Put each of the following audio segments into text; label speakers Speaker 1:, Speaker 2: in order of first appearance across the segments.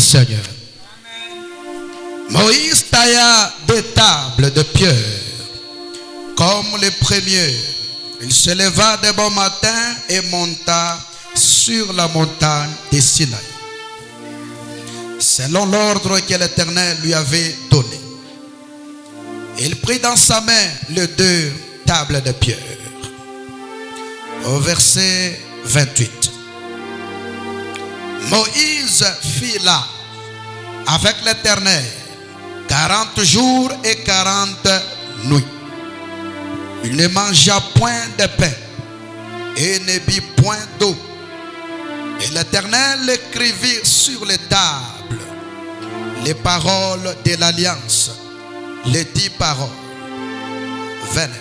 Speaker 1: Seigneur. Moïse tailla des tables de pierre comme les premiers. Il se leva de bon matin et monta sur la montagne de Sinaï, selon l'ordre que l'Éternel lui avait donné. Il prit dans sa main les 2 tables de pierre. Au verset 28. Moïse fit là avec l'Éternel 40 jours et 40 nuits. Il ne mangea point de pain et ne but point d'eau. Et l'Éternel écrivit sur les tables les paroles de l'alliance, les 10 paroles. 29.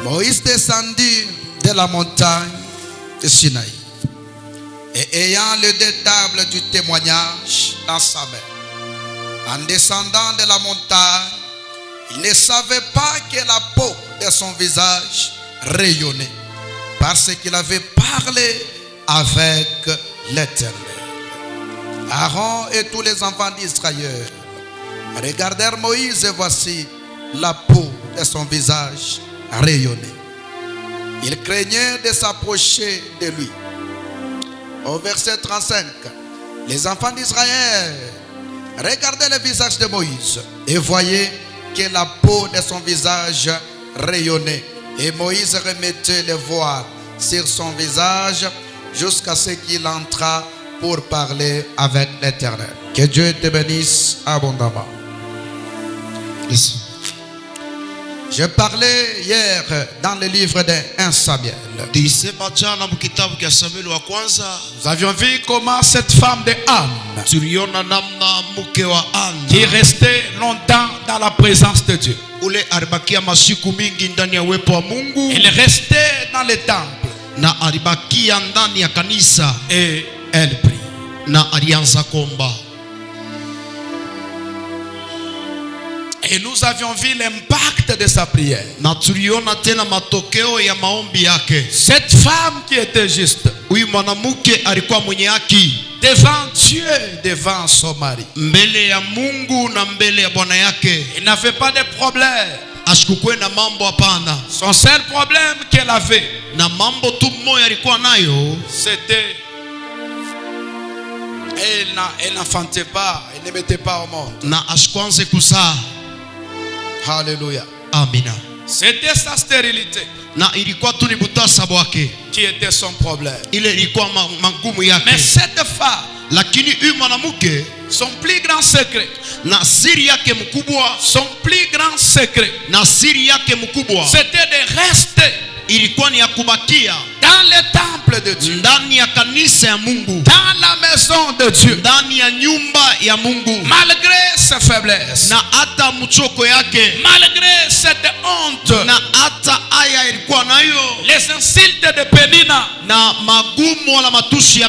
Speaker 1: Moïse descendit de la montagne de Sinaï et ayant les 2 tables du témoignage dans sa main, en descendant de la montagne, il ne savait pas que la peau de son visage rayonnait, parce qu'il avait parlé avec l'Éternel. Aaron et tous les enfants d'Israël regardèrent Moïse et voici la peau de son visage rayonnait. Ils craignaient de s'approcher de lui. Au verset 35, les enfants d'Israël regardaient le visage de Moïse et voyaient que la peau de son visage rayonnait. Et Moïse remettait le voile sur son visage jusqu'à ce qu'il entra pour parler avec l'Éternel. Que Dieu te bénisse abondamment. Merci. Je parlais hier dans le livre de 1 Samuel. Nous avions vu comment cette femme de Anne qui restait longtemps dans la présence de Dieu. Elle restait dans le temple et elle prie. Et nous avions vu l'impact de sa prière. Cette femme qui était juste devant Dieu, devant son mari, il n'avait pas de problème. Son seul problème qu'elle avait, c'était elle n'enfantait pas, elle ne mettait pas au monde. Alléluia. Amina. C'était sa stérilité qui était son problème. Mais cette femme, son plus grand secret, son plus grand secret, c'était de rester dans le temple de Dieu, dans la maison de Dieu, malgré ses faiblesses, malgré cette honte, les insultes de Pénina,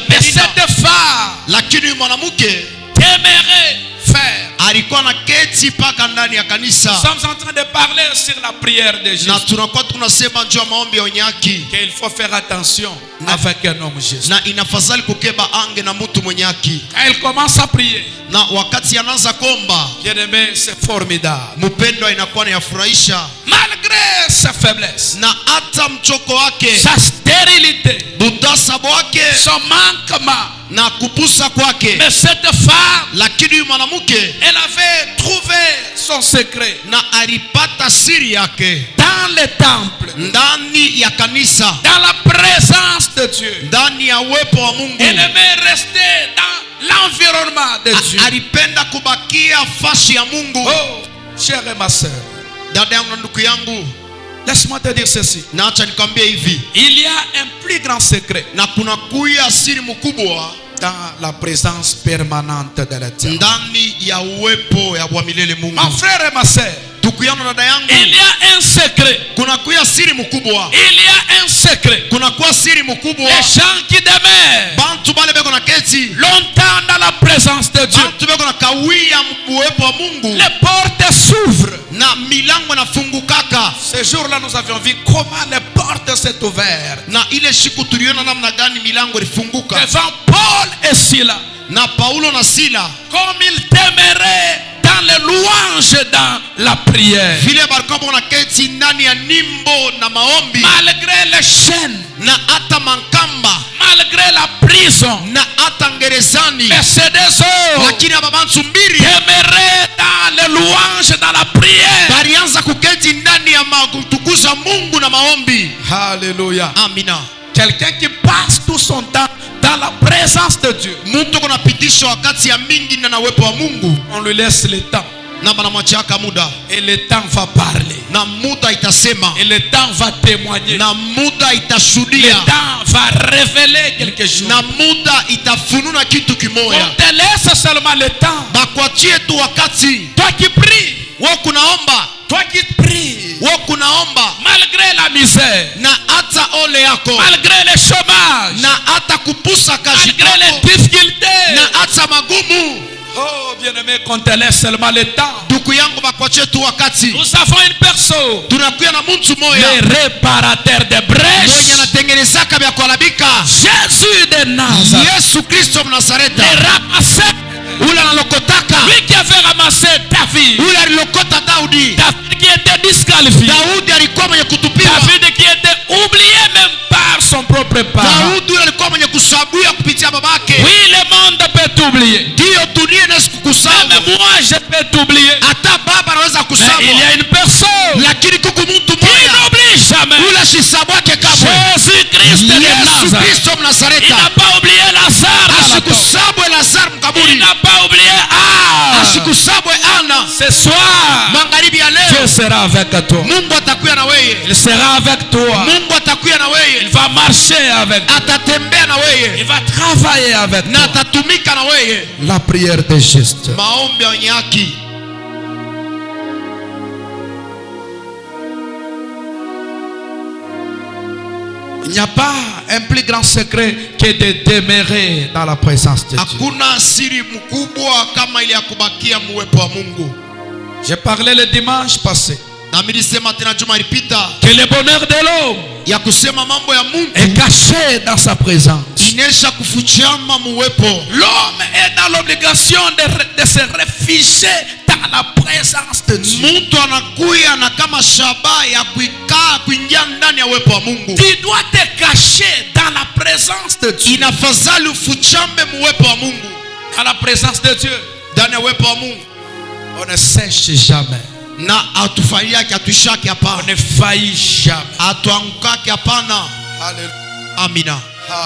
Speaker 1: mais cette femme aimerait faire. Nous sommes en train de parler sur la prière de Jésus, qu'il faut faire attention avec un homme juste. Quand il commence à prier, bien-aimé, c'est formidable. Malgré sa faiblesse, sa stérilité, son manquement, mais cette femme, elle avait trouvé son secret dans le temple, dans la présence de Dieu. Elle aimait rester dans l'environnement de Dieu. Oh, chère et ma soeur, laisse-moi te dire ceci. Il y a un plus grand secret dans la présence permanente de l'Éternel. Mon frère et ma soeur, il y a un secret. Il y a un secret. Les gens qui demeurent longtemps dans la présence de Dieu, les portes s'ouvrent.
Speaker 2: muda.
Speaker 1: Ce jour-là, nous avions vu comment les portes s'est ouvertes.
Speaker 2: Na ile siku tuliona namna gani milango ilifunguka
Speaker 1: Devant Paul et Silas.
Speaker 2: na Paulo na Sila,
Speaker 1: Comme ils demeuraient dans les louanges, dans la prière.
Speaker 2: vile barikuwa wanaketi ndani ya nimbo na maombi,
Speaker 1: Malgré les chaînes,
Speaker 2: na hata mankamba,
Speaker 1: malgré la prison,
Speaker 2: na hata ngerezani,
Speaker 1: et c'est des hommes
Speaker 2: lakini ababantu mbiri
Speaker 1: demeuraient dans les louanges, dans la prière.
Speaker 2: balianza kuketi ndani ya kutukuza Mungu na maombi.
Speaker 1: Alléluia.
Speaker 2: Amina.
Speaker 1: Quelqu'un qui passe tout son temps dans la présence de Dieu,
Speaker 2: Mtu kunapitisha wakati ya mingi na uwepo wa Mungu,
Speaker 1: on lui laisse le temps.
Speaker 2: na banamwachiaka muda,
Speaker 1: Et le temps va parler.
Speaker 2: na muda itasema,
Speaker 1: Et le temps va témoigner.
Speaker 2: na muda
Speaker 1: Le
Speaker 2: itashuhudia,
Speaker 1: temps va révéler quelque chose.
Speaker 2: na muda itafununa kitu
Speaker 1: On
Speaker 2: kimoya.
Speaker 1: te laisse seulement le temps.
Speaker 2: Bakuachie tu wakati.
Speaker 1: Toi qui pries,
Speaker 2: Wewe kunaomba,
Speaker 1: toi qui pries,
Speaker 2: wewe kunaomba,
Speaker 1: malgré la misère,
Speaker 2: na hata ole yako,
Speaker 1: malgré le chômage,
Speaker 2: na hata kupusa kazi
Speaker 1: malgré les
Speaker 2: yako,
Speaker 1: difficultés.
Speaker 2: na hata magumu.
Speaker 1: Oh bien-aimé, qu'on te laisse seulement le temps.
Speaker 2: Ndugu yangu, bakuachie tu wakati.
Speaker 1: Nous avons une personne,
Speaker 2: Tunakuya na mtu moya
Speaker 1: le réparateur de
Speaker 2: mwenye
Speaker 1: brèches,
Speaker 2: anatengenezaka vya kuharibika,
Speaker 1: Jésus de Nazareth,
Speaker 2: Yesu Kristo Mnazareta,
Speaker 1: le ramasseur,
Speaker 2: ule analokotaka,
Speaker 1: lui qui avait ramassé David,
Speaker 2: ule alilokota Daudi.
Speaker 1: David qui était disqualifié,
Speaker 2: Daudi alikuwa mwenye kutupiwa,
Speaker 1: David qui était oublié même par son propre parent.
Speaker 2: Daudi ule alikuwa mwenye kusabuya kupitia babake.
Speaker 1: Oui, le monde peut t'oublier.
Speaker 2: Ndiyo, dunia inaweza kukusabu,
Speaker 1: Même moi, je peux t'oublier.
Speaker 2: hata baba anaweza
Speaker 1: Mais
Speaker 2: kusabu,
Speaker 1: il y a une personne
Speaker 2: lakini kuku mtu
Speaker 1: qui
Speaker 2: moya
Speaker 1: n'oublie jamais.
Speaker 2: ule asisabwake kamwe.
Speaker 1: Jésus-Christ de
Speaker 2: Yesu
Speaker 1: Nazareth.
Speaker 2: Kristo
Speaker 1: Il n'a
Speaker 2: Mnazareta
Speaker 1: pas oublié Lazare. dans la tombe.
Speaker 2: asikusabwe Lazaro
Speaker 1: Il
Speaker 2: mkaburi,
Speaker 1: n'a pas oublié Anne.
Speaker 2: asikusabwe Ana.
Speaker 1: Ce soir,
Speaker 2: Magharibi ya
Speaker 1: Dieu
Speaker 2: leo
Speaker 1: sera avec toi.
Speaker 2: Mungu atakuya na weye,
Speaker 1: Il sera avec toi.
Speaker 2: Mungu atakuya na
Speaker 1: Il
Speaker 2: weye,
Speaker 1: va marcher avec toi.
Speaker 2: atatembea na
Speaker 1: Il
Speaker 2: weye
Speaker 1: va travailler avec
Speaker 2: na
Speaker 1: toi.
Speaker 2: atatumika na weye.
Speaker 1: La prière des justes.
Speaker 2: Maombi ya wenye haki.
Speaker 1: Il n'y a pas un plus grand secret que de demeurer dans la présence de Dieu.
Speaker 2: Hakuna siri mkubwa kama ile ya kubakia muwepo wa Mungu.
Speaker 1: J'ai parlé le dimanche passé
Speaker 2: Na mimi nilisema tena juma ilipita
Speaker 1: que le bonheur de l'homme
Speaker 2: ya kusema mambo ya Mungu
Speaker 1: est caché dans sa présence.
Speaker 2: inesha kufuchama muwepo.
Speaker 1: L'homme est dans l'obligation de se réfugier dans la présence de Dieu.
Speaker 2: Mtu anakuya na kama shabaha ya kuingia ndani ya uwepo wa Mungu.
Speaker 1: Tu dois te cacher dans la présence de Dieu.
Speaker 2: Inafadhali ufuchame muwepo wa Mungu.
Speaker 1: Dans la présence de Dieu,
Speaker 2: Ndani ya uwepo wa Mungu.
Speaker 1: on ne sèche jamais.
Speaker 2: Na atufanyake atuishake
Speaker 1: On
Speaker 2: hapana.
Speaker 1: ne faillit jamais.
Speaker 2: Atuangukake hapana. Amina.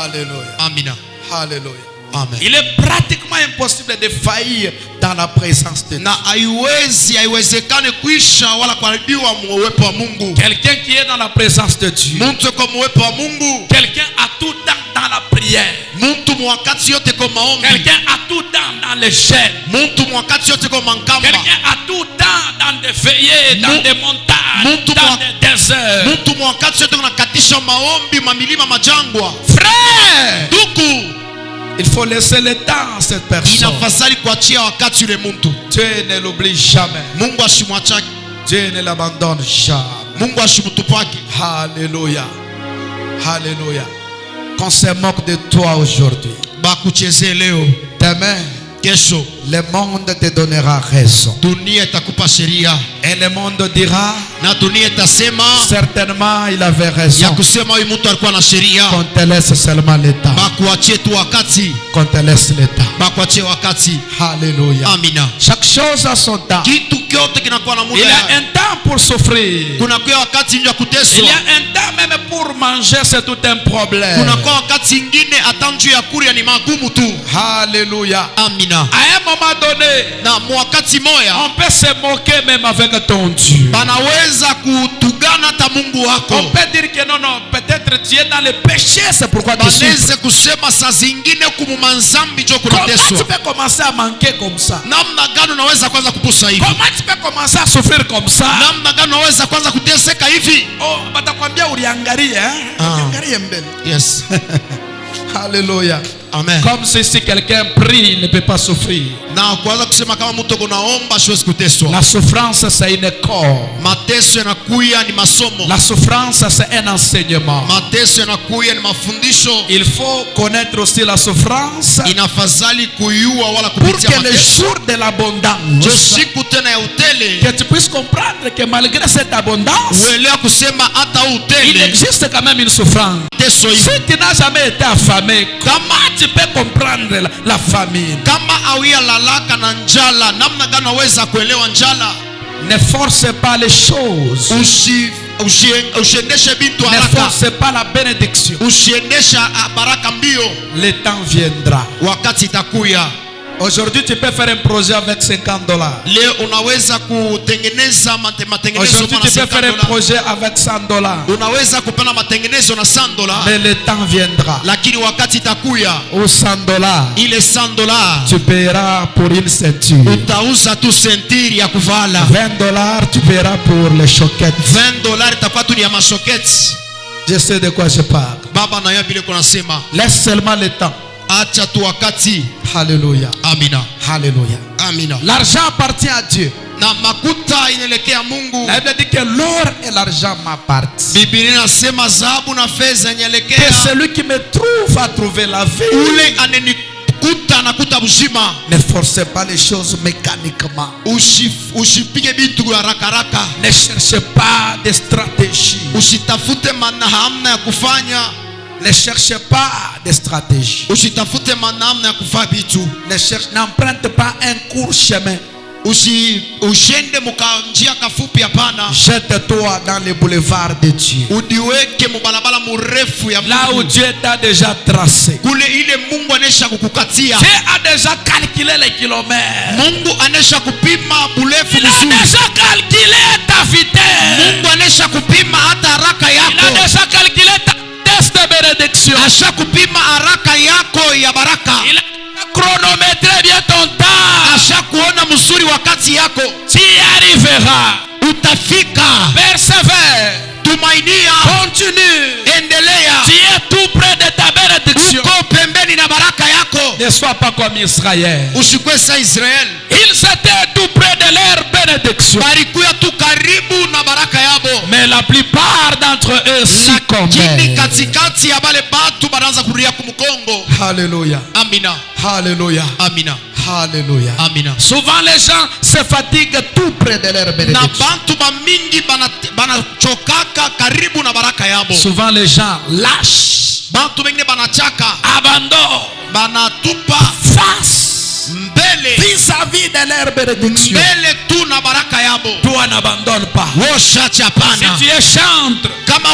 Speaker 1: Alléluia.
Speaker 2: Amina.
Speaker 1: Alléluia.
Speaker 2: Amen.
Speaker 1: Il est pratiquement impossible de faillir dans la présence de Dieu.
Speaker 2: Na haiwezekane kuisha wala kuharibiwa uwepo wa Mungu.
Speaker 1: Quelqu'un qui est dans la présence de Dieu,
Speaker 2: Mtu kwa uwepo wa Mungu,
Speaker 1: quelqu'un a tout temps dans la prière,
Speaker 2: mtu mwakati yote kwa maombi,
Speaker 1: quelqu'un a tout temps dans les chaînes,
Speaker 2: mtu mwakati yote kwa mankamba,
Speaker 1: quelqu'un a tout temps dans des veillées, dans des montagnes, dans des déserts.
Speaker 2: mtu mwakati yote kunakatisha maombi, mamilima, majangwa.
Speaker 1: Frère,
Speaker 2: Ndugu,
Speaker 1: il faut laisser le temps à cette personne.
Speaker 2: inafadhali kuachia wakati yule mtu.
Speaker 1: Dieu ne l'oublie jamais.
Speaker 2: Mungu ashimwachake,
Speaker 1: Dieu ne l'abandonne jamais.
Speaker 2: Mungu ashimtupake.
Speaker 1: Alléluia. Alléluia. Qu'on se moque de toi aujourd'hui.
Speaker 2: Bakuchezee leo,
Speaker 1: Demain,
Speaker 2: kesho
Speaker 1: le monde te donnera raison.
Speaker 2: dunia itakupa sheria,
Speaker 1: Et le monde dira,
Speaker 2: na dunia itasema
Speaker 1: certainement il avait
Speaker 2: ya
Speaker 1: raison.
Speaker 2: kusema huyu mtu alikuwa na sheria.
Speaker 1: Qu'on te laisse seulement le temps.
Speaker 2: Bakuachie tu wakati,
Speaker 1: Qu'on te laisse le temps.
Speaker 2: bakuachie wakati.
Speaker 1: Alléluia.
Speaker 2: Amina.
Speaker 1: Chaque chose a son temps.
Speaker 2: Kitu kyote kinakuwa na
Speaker 1: Il
Speaker 2: muda
Speaker 1: y a
Speaker 2: yake.
Speaker 1: un temps pour souffrir.
Speaker 2: Kunakuwa wakati nje ya
Speaker 1: Il y
Speaker 2: kuteswa,
Speaker 1: a un temps même pour manger, c'est tout un problème.
Speaker 2: kunakuwa wakati ingine hata njuu ya kuria ni magumu tu.
Speaker 1: Alléluia.
Speaker 2: Amina.
Speaker 1: À un moment donné,
Speaker 2: Na mwakati moya
Speaker 1: on peut se moquer même avec ton Dieu.
Speaker 2: banaweza kutugana hata Mungu
Speaker 1: On
Speaker 2: wako,
Speaker 1: peut dire que non, peut-être tu es dans le péché, c'est pourquoi tu souffres.
Speaker 2: banaweza kusema saa zingine kumumanzambi jo
Speaker 1: Comment tu
Speaker 2: kunateswa.
Speaker 1: peux commencer à manquer comme ça?
Speaker 2: Namna gani unaweza kwanza kupusa hivi?
Speaker 1: Comment tu peux commencer à souffrir comme ça?
Speaker 2: Namna gani unaweza kwanza kuteseka hivi?
Speaker 1: Oh, batakwambia uliangalie, hein?
Speaker 2: Ah.
Speaker 1: Uliangalie mbele.
Speaker 2: Yes.
Speaker 1: Alléluia.
Speaker 2: Amen.
Speaker 1: Comme si quelqu'un prie, il ne peut pas souffrir.
Speaker 2: Na kuanza kusema kama mtu kunaomba siwezi kuteswa.
Speaker 1: La souffrance, c'est une école.
Speaker 2: Mateso yanakuya ni masomo.
Speaker 1: La souffrance, c'est un enseignement.
Speaker 2: Mateso yanakuya ni mafundisho.
Speaker 1: Il faut connaître aussi la souffrance
Speaker 2: Inafadhali kuyua wala
Speaker 1: pour
Speaker 2: kupitia
Speaker 1: que le
Speaker 2: mateso.
Speaker 1: jour de l'abondance,
Speaker 2: Jo siku tena ya utele.
Speaker 1: que tu puisses comprendre que malgré cette abondance,
Speaker 2: Uelewa kusema hata
Speaker 1: il
Speaker 2: utele.
Speaker 1: existe quand même une souffrance.
Speaker 2: Mateso hii.
Speaker 1: Si tu n'as jamais été affamé, comment tu peux comprendre la famine?
Speaker 2: Kama awia lalaka na njala, namna gani waweza kuelewa njala?
Speaker 1: Ne force pas les choses.
Speaker 2: Usiendeshe bintu
Speaker 1: Ne
Speaker 2: haraka.
Speaker 1: force pas la bénédiction.
Speaker 2: Usiendesha baraka mbio.
Speaker 1: Le temps viendra.
Speaker 2: Wakati itakuya.
Speaker 1: Aujourd'hui, tu peux faire un projet avec $50.
Speaker 2: Leo unaweza kutengeneza matengenezo
Speaker 1: Aujourd'hui, tu peux faire un projet avec $100.
Speaker 2: unaweza kupana matengenezo na $100.
Speaker 1: Mais le temps viendra
Speaker 2: Lakini wakati itakuya,
Speaker 1: où $100,
Speaker 2: ile $100
Speaker 1: tu paieras pour une ceinture.
Speaker 2: utauza tu sentiri ya kuvala.
Speaker 1: $20, tu paieras pour les choquettes.
Speaker 2: $20 itakuwa tu ni ya mashoketi.
Speaker 1: Je sais de quoi je parle.
Speaker 2: Baba na yeye kuna sema,
Speaker 1: Laisse seulement le temps.
Speaker 2: acha tu wakati.
Speaker 1: Alléluia.
Speaker 2: Amina.
Speaker 1: Alléluia.
Speaker 2: Amina.
Speaker 1: L'argent appartient à Dieu.
Speaker 2: Na makuta inaelekea Mungu.
Speaker 1: La Bible dit que l'or et l'argent m'appartiennent.
Speaker 2: Biblia inasema dhahabu na fedha
Speaker 1: Que
Speaker 2: inaelekea.
Speaker 1: celui qui me trouve va trouver la vie.
Speaker 2: Ule anenikuta nakuta uzima.
Speaker 1: Ne forcez pas les choses mécaniquement.
Speaker 2: Usipige bitu haraka haraka.
Speaker 1: Ne cherchez pas des stratégies.
Speaker 2: Usitafute hamna ya kufanya.
Speaker 1: Ne cherchez pas des stratégies.
Speaker 2: Usitafute namna ya kufanya vitu.
Speaker 1: N'emprunte pas un court chemin.
Speaker 2: Ushende mukanjia kafupi hapana.
Speaker 1: Jette-toi dans les boulevards de Dieu.
Speaker 2: Udiweke mubalabala murefu ya Mungu.
Speaker 1: Là où Dieu t'a déjà tracé.
Speaker 2: Kule ile Mungu anesha kukukatia.
Speaker 1: Dieu a déjà calculé les kilomètres.
Speaker 2: Mungu anesha kupima burefu
Speaker 1: Il a
Speaker 2: mzuri.
Speaker 1: déjà calculé ta vitesse.
Speaker 2: Mungu anesha kupima hata haraka
Speaker 1: Il a
Speaker 2: yako.
Speaker 1: déjà calculé ta test de bénédiction.
Speaker 2: Asha kupima haraka yako ya baraka.
Speaker 1: Il a chronométré bien ton temps.
Speaker 2: Asha kuona mzuri wakati yako.
Speaker 1: Tu y arriveras.
Speaker 2: Utafika.
Speaker 1: Persévère.
Speaker 2: Tumainia.
Speaker 1: Continue.
Speaker 2: Endelea.
Speaker 1: Tu es tout près de ta bénédiction.
Speaker 2: Uko pembeni na baraka yako.
Speaker 1: Ne sois pas comme Israël.
Speaker 2: Usikwe sa Israel.
Speaker 1: Ils étaient tout près de leur bénédiction.
Speaker 2: Barikuya tu karibu na baraka yabo.
Speaker 1: Mais la plupart d'entre eux s'y
Speaker 2: Lakini
Speaker 1: commettent.
Speaker 2: katikati ya bale batu banaanza kurudia kumukongo.
Speaker 1: Alléluia.
Speaker 2: Amina.
Speaker 1: Alléluia.
Speaker 2: Amina.
Speaker 1: Alléluia.
Speaker 2: Amina.
Speaker 1: Souvent les gens se fatiguent tout près de leur
Speaker 2: Na
Speaker 1: bénédiction.
Speaker 2: bantu bamingi banachokaka karibu na baraka yabo.
Speaker 1: Souvent les gens lâchent,
Speaker 2: Bantu bengine banachaka,
Speaker 1: abandonnent,
Speaker 2: banatupa
Speaker 1: face
Speaker 2: mbele
Speaker 1: vis-à-vis de leur bénédiction.
Speaker 2: mbele tu na baraka yabo.
Speaker 1: Toi n'abandonne pas.
Speaker 2: Woshacha
Speaker 1: Si
Speaker 2: hapana.
Speaker 1: tu es chantre,
Speaker 2: Kama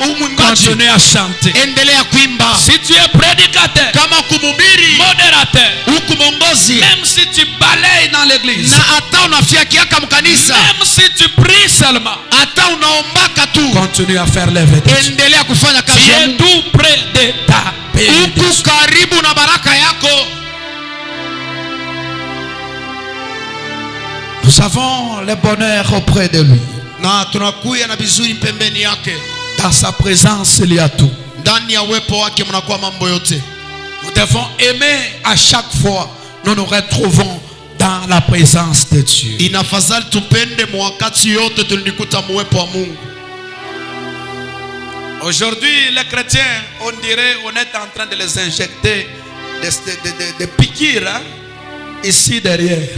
Speaker 2: umwimbaji
Speaker 1: continue à chanter.
Speaker 2: endelea kuimba.
Speaker 1: Si tu es prédicateur,
Speaker 2: Kama kumubiri
Speaker 1: modérateur,
Speaker 2: huku mongozi
Speaker 1: même si tu balayes dans l'église,
Speaker 2: na hata unafiakiaka mkanisa,
Speaker 1: même si tu pries seulement,
Speaker 2: hata unaombaka tu,
Speaker 1: continue à faire les bénédictions.
Speaker 2: endelea kufanya
Speaker 1: Tu
Speaker 2: kazi ya
Speaker 1: es
Speaker 2: Mungu.
Speaker 1: tout près de ta
Speaker 2: Huku
Speaker 1: bénédiction.
Speaker 2: karibu na baraka yako.
Speaker 1: Nous avons le bonheur auprès de lui.
Speaker 2: Na tunakuya na vizuri pembeni yake.
Speaker 1: Dans sa présence, il y a tout.
Speaker 2: Ndani ya uwepo wake mnakuwa mambo yote.
Speaker 1: Nous devons aimer à chaque fois nous nous retrouvons dans la présence de Dieu.
Speaker 2: Inafadhali tupende mwakati yote tulikuta muwepo wa Mungu.
Speaker 1: Aujourd'hui, les chrétiens, on dirait, on est en train de les injecter des piqûres hein, ici derrière.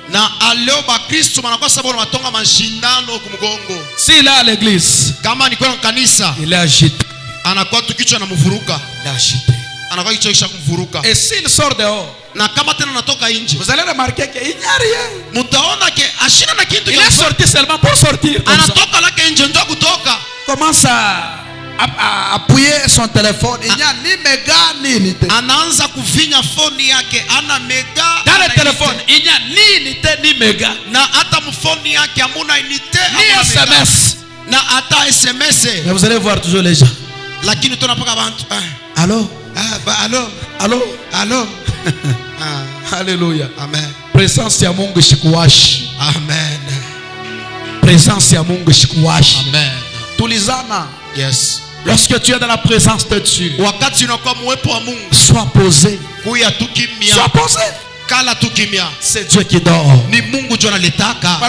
Speaker 2: Na aleo bakristo wanakuwa sababu wanatonga mashindano kumgongo.
Speaker 1: S'il est à l'église,
Speaker 2: Kama ni kwa kanisa,
Speaker 1: il est agité.
Speaker 2: anakuwa tu kichwa na mvuruka.
Speaker 1: Il est agité.
Speaker 2: Anakuwa kichwa kisha kumvuruka.
Speaker 1: Et s'il sort dehors,
Speaker 2: Na kama tena natoka nje,
Speaker 1: vous allez remarquer qu'il n'y a rien.
Speaker 2: mutaona ke ashina na kitu.
Speaker 1: Il est sorti seulement pour sortir. Comme ça.
Speaker 2: Anatoka lake nje ndio kutoka.
Speaker 1: Commence à appuyer son téléphone. Il n'y a ni méga ni unité.
Speaker 2: Anaanza kufinya phone yake, ana mega.
Speaker 1: Dans le téléphone, il n'y a ni unité ni méga.
Speaker 2: Na hata mfoni yake hamuna unité
Speaker 1: Ni
Speaker 2: hamuna mega.
Speaker 1: SMS.
Speaker 2: Na hata SMS.
Speaker 1: Mais vous allez voir toujours les gens.
Speaker 2: Lakini tunapaka bantu.
Speaker 1: Allô?
Speaker 2: Allô.
Speaker 1: Allô?
Speaker 2: Allô.
Speaker 1: Alléluia.
Speaker 2: Amen.
Speaker 1: Présence ya Mungu shikuwashi.
Speaker 2: Amen.
Speaker 1: Présence ya Mungu shikuwashi.
Speaker 2: Amen.
Speaker 1: Tulizana.
Speaker 2: Yes. Lorsque tu es dans la présence de Dieu,
Speaker 1: wakati unakuwa muwepo wa Mungu,
Speaker 2: sois posé.
Speaker 1: kuya tu kimya.
Speaker 2: Sois posé.
Speaker 1: Kala tu kimya.
Speaker 2: C'est Dieu qui dort.
Speaker 1: Ni Mungu ndio analetaka.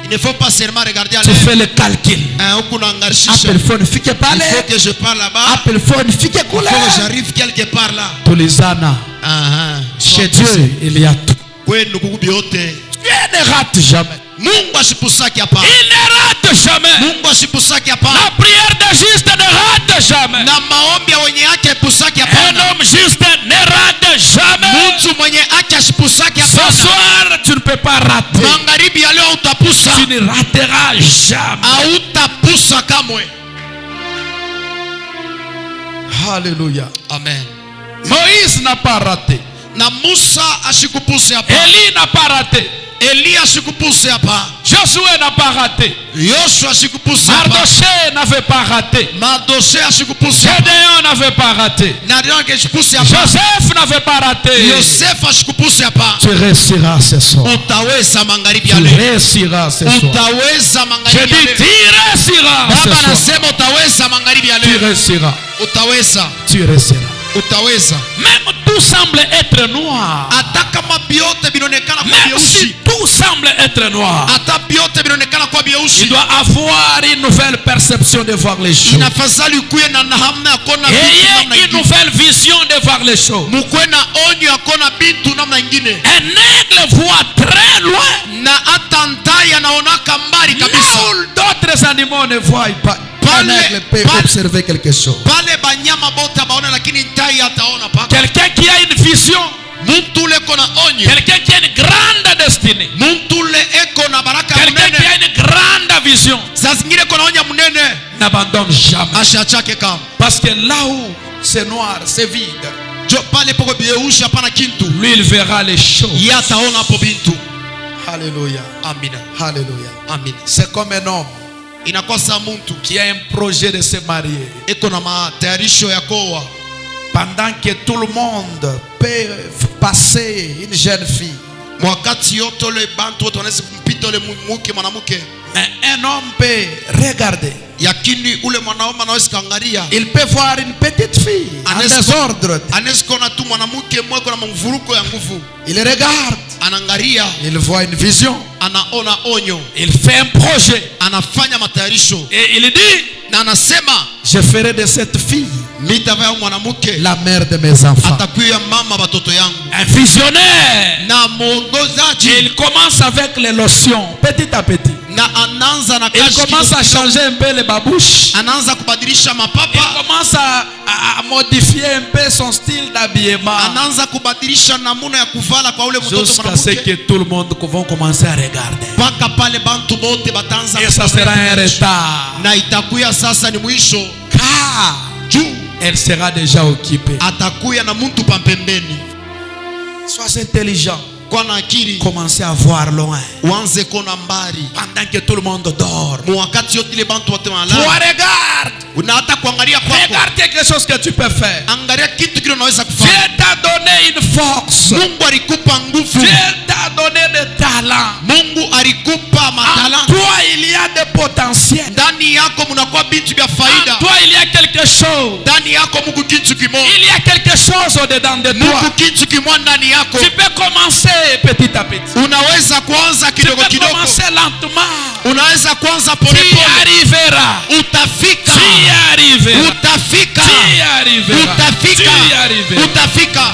Speaker 1: Il ne faut pas seulement regarder à
Speaker 2: Tu fais le calcul.
Speaker 1: huku naangarisha.
Speaker 2: Appel phone fike pale.
Speaker 1: Il faut que je parle là-bas.
Speaker 2: Appel phone fike kule.
Speaker 1: Il faut que j'arrive quelque part là.
Speaker 2: Tulizana. Chez Dieu, il y a tout.
Speaker 1: Kwenu kukubi yote.
Speaker 2: Dieu ne rate jamais.
Speaker 1: Mungu asipusaki hapa.
Speaker 2: Il ne rate jamais.
Speaker 1: Mungu asipusaki hapa.
Speaker 2: La prière de juste ne rate jamais.
Speaker 1: Na maombi ya wenye yake pusaki hapa.
Speaker 2: Un homme juste ne rate jamais.
Speaker 1: Mtu mwenye yake asipusaki hapa.
Speaker 2: Ce soir, tu ne peux pas rater.
Speaker 1: Magharibi ya leo utapusa.
Speaker 2: Tu ne rateras jamais.
Speaker 1: Hautapusa kamwe.
Speaker 2: Alléluia.
Speaker 1: Amen.
Speaker 2: Moïse n'a pas raté.
Speaker 1: Na Musa ashikupuse hapa.
Speaker 2: Élie n'a pas raté.
Speaker 1: Elia ashikupuse hapa.
Speaker 2: Josué n'a pas raté.
Speaker 1: Yoshua ashikupuse hapa.
Speaker 2: Mardoché n'avait pas raté.
Speaker 1: Mardoché ashikupuse hapa.
Speaker 2: Gédéon n'avait pas raté. Joseph n'avait pas raté.
Speaker 1: Yosef ashikupuse hapa.
Speaker 2: Tu réussiras ce soir.
Speaker 1: Utaweza magharibi ya
Speaker 2: Tu
Speaker 1: leo.
Speaker 2: réussiras ce soir.
Speaker 1: Utaweza
Speaker 2: Je
Speaker 1: magharibi ya
Speaker 2: dis,
Speaker 1: leo.
Speaker 2: tu réussiras ce
Speaker 1: Baba
Speaker 2: soir.
Speaker 1: anasema utaweza magharibi ya
Speaker 2: Tu
Speaker 1: leo.
Speaker 2: réussiras.
Speaker 1: Utaweza.
Speaker 2: Tu réussiras.
Speaker 1: Utaweza.
Speaker 2: Même tout semble être noir.
Speaker 1: Hata kama biote binaonekana kwa
Speaker 2: Même si
Speaker 1: bieusi.
Speaker 2: tout semble être noir.
Speaker 1: Hata biote binaonekana kwa
Speaker 2: Il
Speaker 1: bieusi.
Speaker 2: doit avoir une nouvelle perception de voir les choses.
Speaker 1: Inafadhali kuwe na namna ya kuona vitu
Speaker 2: Ayez
Speaker 1: namna
Speaker 2: une
Speaker 1: ingine.
Speaker 2: nouvelle vision de voir les choses.
Speaker 1: Mkuwe na onyo ya kuona vitu namna ingine.
Speaker 2: Un aigle voit très loin.
Speaker 1: Na hata ntai anaonaka mbali kabisa.
Speaker 2: Là où d'autres animaux ne voient pas. Un aigle peut observer quelque chose.
Speaker 1: Pale banyama bote baona lakini ntai hataona paka.
Speaker 2: Quelqu'un qui a une vision.
Speaker 1: Mtu ule kona onyo.
Speaker 2: Quelqu'un qui a une grande destinée.
Speaker 1: Mtu ule eko na baraka
Speaker 2: Quelqu'un qui a
Speaker 1: munene.
Speaker 2: une grande vision.
Speaker 1: Saa zingine kona onyo munene.
Speaker 2: N'abandonne jamais.
Speaker 1: Ashachake kama.
Speaker 2: Parce que là où c'est noir, c'est vide.
Speaker 1: Jo pale poko bieushi hapana kintu.
Speaker 2: Lui, il verra les choses.
Speaker 1: Yeye ataona hapo bintu.
Speaker 2: Alléluia.
Speaker 1: Amina.
Speaker 2: Alléluia.
Speaker 1: Amina.
Speaker 2: C'est comme un homme
Speaker 1: Inakuwa saa mtu
Speaker 2: qui a un projet de se marier.
Speaker 1: eko na matayarisho ya koa.
Speaker 2: Pendant que tout le monde peut passer une jeune fille.
Speaker 1: Wakati yote ule bantu wote wanaweza kumpita ule mwanamke.
Speaker 2: Mais un homme peut regarder.
Speaker 1: Yakini ule mwanaume anaweza kaangalia.
Speaker 2: Il peut voir une petite fille en désordre.
Speaker 1: Anaweza kuona tu mwanamke mweko na mvuruko ya nguvu.
Speaker 2: Il regarde.
Speaker 1: Anaangalia.
Speaker 2: Il voit une vision.
Speaker 1: Anaona onyo.
Speaker 2: Il fait un projet.
Speaker 1: Anafanya matayarisho.
Speaker 2: Et il dit,
Speaker 1: na anasema,
Speaker 2: je ferai de cette fille
Speaker 1: nitavaa mwanamke
Speaker 2: la mère de mes enfants.
Speaker 1: atakuwa mama watoto yangu.
Speaker 2: Un visionnaire.
Speaker 1: Na mwongozaji.
Speaker 2: Il commence avec les lotions, petit à petit.
Speaker 1: Na anaanza na
Speaker 2: il commence à changer un peu les babouches.
Speaker 1: Anaanza kubadilisha mapapa.
Speaker 2: Il commence à modifier un peu son style d'habillement.
Speaker 1: Anaanza kubadilisha namuna ya kuvala kwa ule mtoto
Speaker 2: jusqu'à ce que tout le monde va commencer à regarder.
Speaker 1: Paka pale bantu bote batanza.
Speaker 2: Et ça sera un retard.
Speaker 1: Na itakuya sasa ni mwisho.
Speaker 2: Car elle sera déjà occupée.
Speaker 1: Atakuya na muntu pampembeni.
Speaker 2: Sois intelligent.
Speaker 1: Commencez
Speaker 2: à voir loin.
Speaker 1: Pendant
Speaker 2: que tout le monde dort.
Speaker 1: Toi
Speaker 2: regarde. Regarde quelque chose que tu peux faire. Dieu t'a donné une force. Dieu t'a donné des talents. En toi il y a des potentiels. En toi il y a quelque chose. Il y a quelque chose au-dedans de toi. Tu peux commencer petit à petit. Tu peux commencer lentement. Tu y arriveras.
Speaker 1: Utafika.
Speaker 2: Tu y arriveras.
Speaker 1: Utafika.
Speaker 2: Tu y arriveras.
Speaker 1: Utafika.
Speaker 2: Tu y arriveras.
Speaker 1: Utafika.